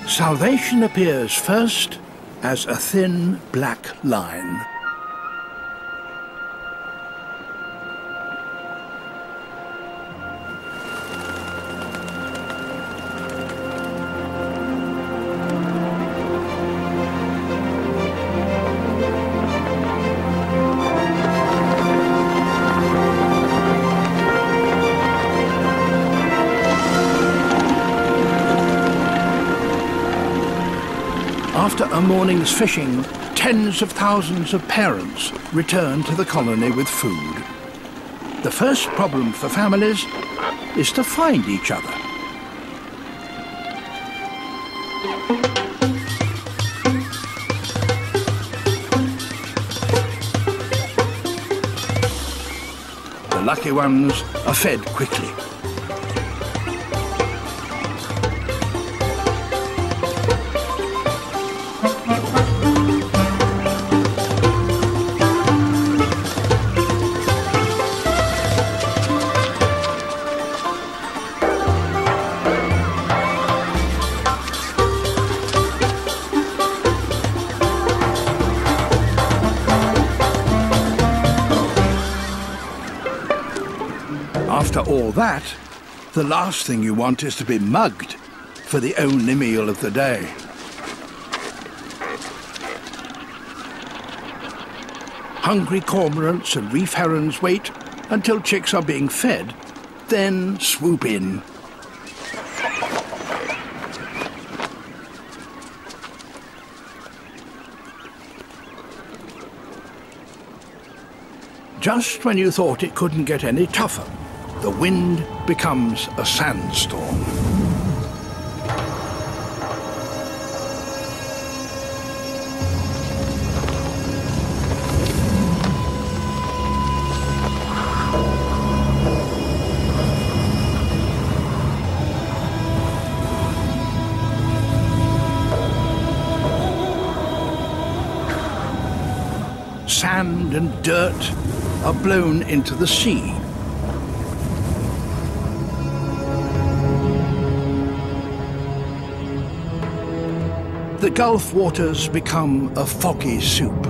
Salvation appears first as a thin black line. After a morning's fishing, tens of thousands of parents return to the colony with food. The first problem for families is to find each other. The lucky ones are fed quickly. After all that, the last thing you want is to be mugged for the only meal of the day. Hungry cormorants and reef herons wait until chicks are being fed, then swoop in. Just when you thought it couldn't get any tougher, the wind becomes a sandstorm. Sand and dirt are blown into the sea. The Gulf waters become a foggy soup.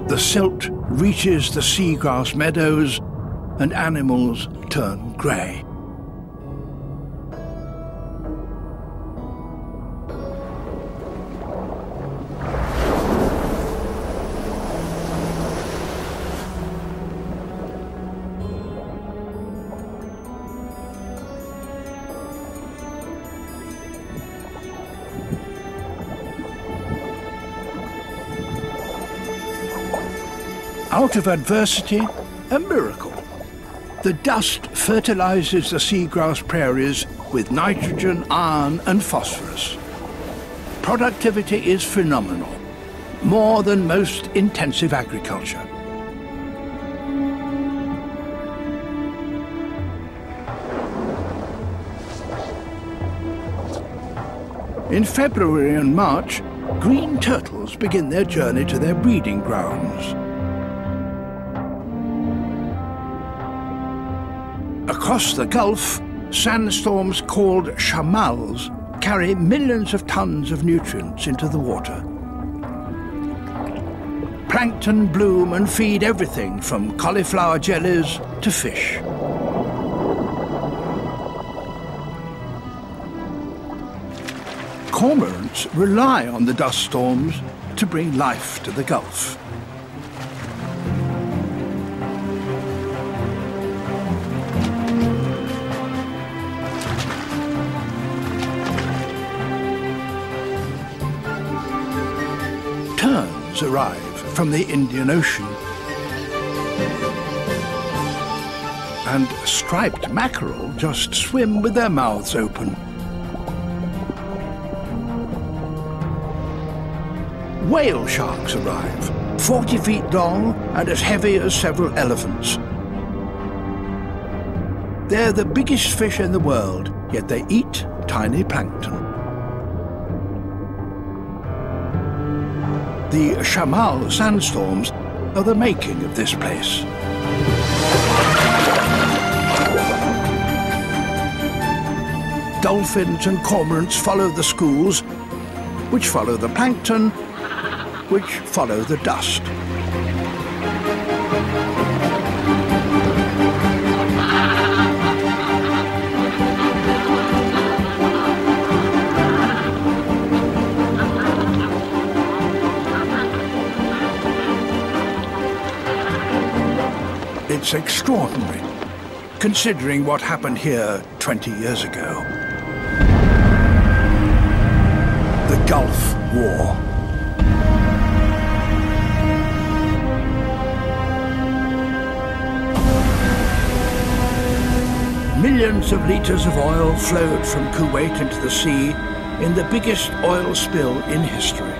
The silt reaches the seagrass meadows and animals turn grey. Out of adversity, a miracle. The dust fertilizes the seagrass prairies with nitrogen, iron and phosphorus. Productivity is phenomenal, more than most intensive agriculture. In February and March, green turtles begin their journey to their breeding grounds. Across the Gulf, sandstorms called shamals carry millions of tons of nutrients into the water. Plankton bloom and feed everything from cauliflower jellies to fish. Cormorants rely on the dust storms to bring life to the Gulf. Terns arrive from the Indian Ocean, and striped mackerel just swim with their mouths open. Whale sharks arrive, 40 feet long and as heavy as several elephants. They're the biggest fish in the world, yet they eat tiny plankton. The Shamal sandstorms are the making of this place. Dolphins and cormorants follow the schools, which follow the plankton, which follow the dust. It's extraordinary, considering what happened here 20 years ago. The Gulf War. Millions of litres of oil flowed from Kuwait into the sea in the biggest oil spill in history.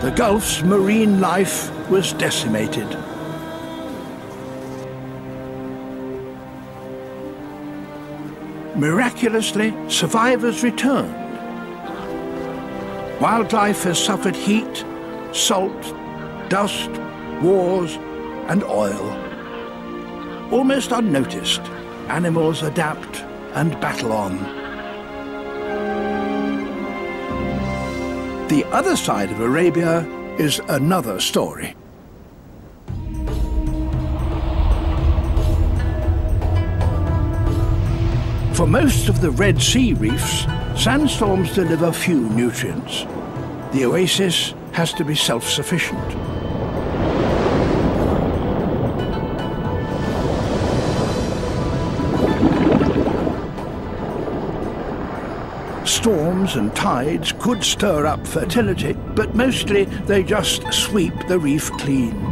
The Gulf's marine life was decimated. Miraculously, survivors returned. Wildlife has suffered heat, salt, dust, wars, and oil. Almost unnoticed, animals adapt and battle on. The other side of Arabia is another story. For most of the Red Sea reefs, sandstorms deliver few nutrients. The oasis has to be self-sufficient. Storms and tides could stir up fertility, but mostly they just sweep the reef clean.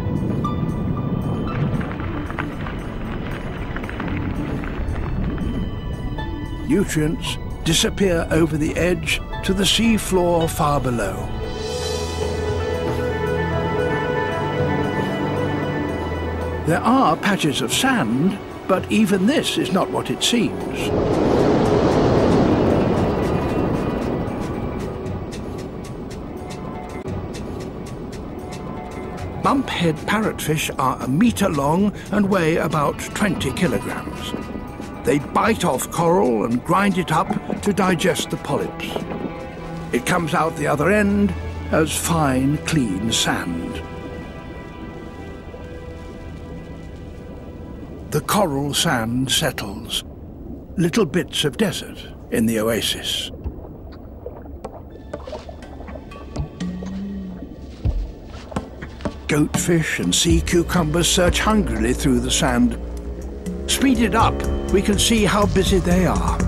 Nutrients disappear over the edge to the sea floor far below. There are patches of sand, but even this is not what it seems. Bumphead parrotfish are a metre long and weigh about 20 kilograms. They bite off coral and grind it up to digest the polyps. It comes out the other end as fine, clean sand. The coral sand settles, little bits of desert in the oasis. Goatfish and sea cucumbers search hungrily through the sand. Speeded up, we can see how busy they are.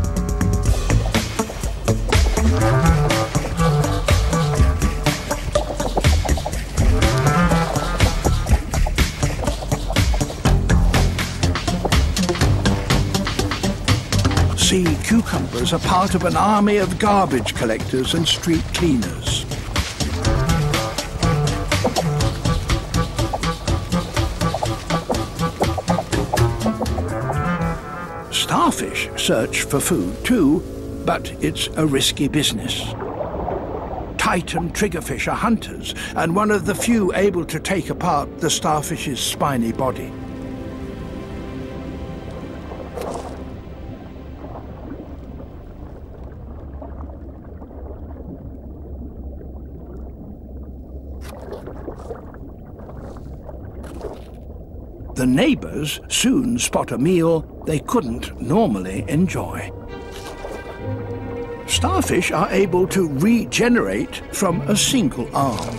Sea cucumbers are part of an army of garbage collectors and street cleaners. Starfish search for food too, but it's a risky business. Titan triggerfish are hunters and one of the few able to take apart the starfish's spiny body. The neighbours soon spot a meal they couldn't normally enjoy. Starfish are able to regenerate from a single arm.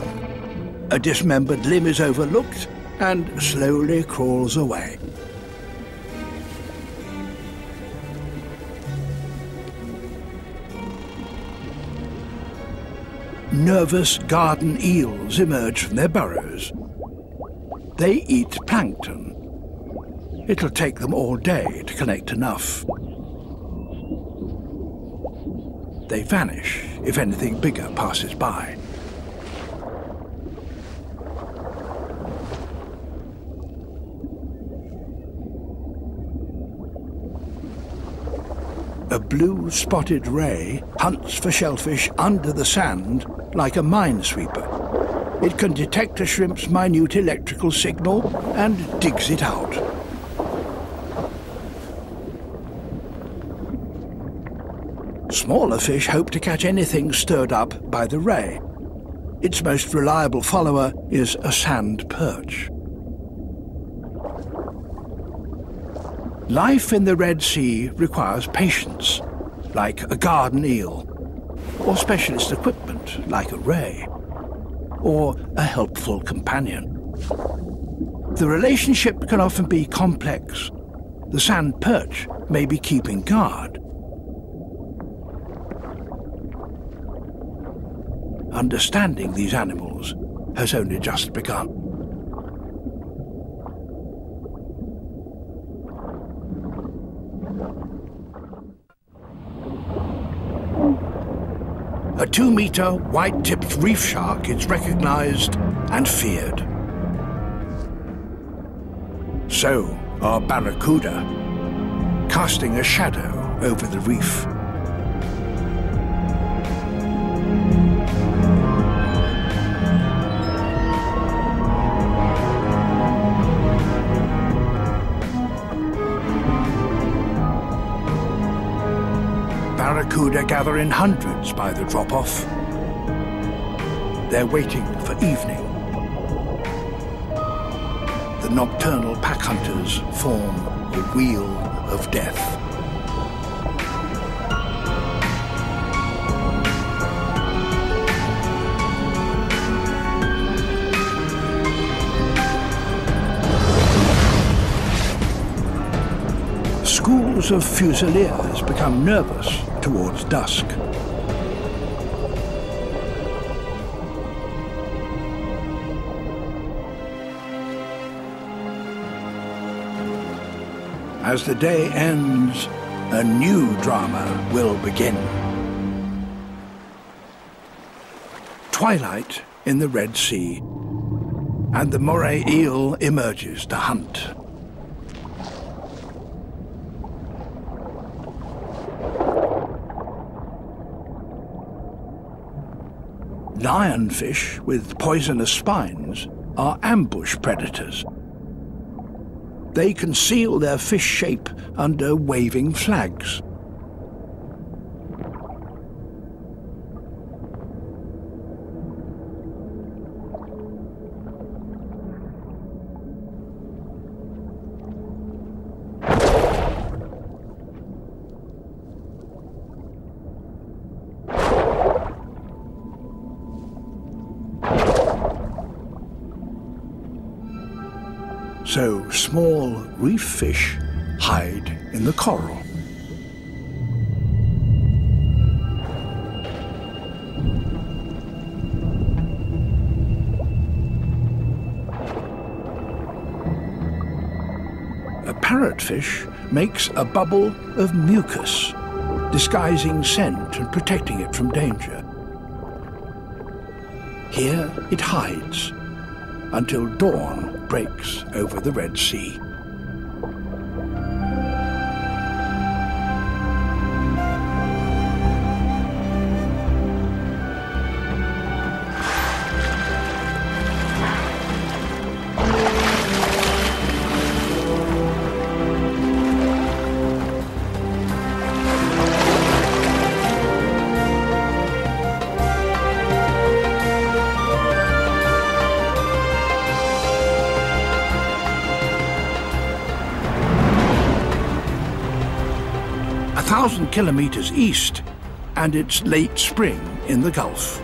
A dismembered limb is overlooked and slowly crawls away. Nervous garden eels emerge from their burrows. They eat plankton. It'll take them all day to collect enough. They vanish if anything bigger passes by. A blue spotted ray hunts for shellfish under the sand like a minesweeper. It can detect a shrimp's minute electrical signal and digs it out. Smaller fish hope to catch anything stirred up by the ray. Its most reliable follower is a sand perch. Life in the Red Sea requires patience, like a garden eel, or specialist equipment, like a ray, or a helpful companion. The relationship can often be complex. The sand perch may be keeping guard. Understanding these animals has only just begun. A 2-meter white-tipped reef shark is recognized and feared. So are barracuda, casting a shadow over the reef. Barracuda gather in hundreds by the drop-off. They're waiting for evening. The nocturnal pack hunters form a wheel of death. Schools of fusiliers become nervous towards dusk. As the day ends, a new drama will begin. Twilight in the Red Sea, and the moray eel emerges to hunt. Lionfish with poisonous spines are ambush predators. They conceal their fish shape under waving flags. So small reef fish hide in the coral. A parrotfish makes a bubble of mucus, disguising scent and protecting it from danger. Here it hides until dawn breaks over the Red Sea. A 1,000 kilometers east, and it's late spring in the Gulf.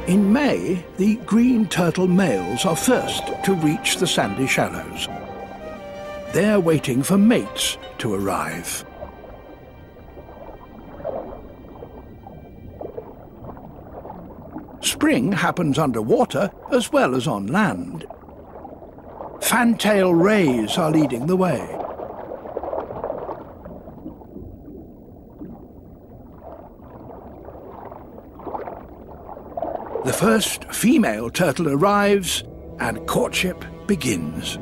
In May, the green turtle males are first to reach the sandy shallows. They're waiting for mates to arrive. Spring happens underwater as well as on land. Fantail rays are leading the way. The first female turtle arrives and courtship begins.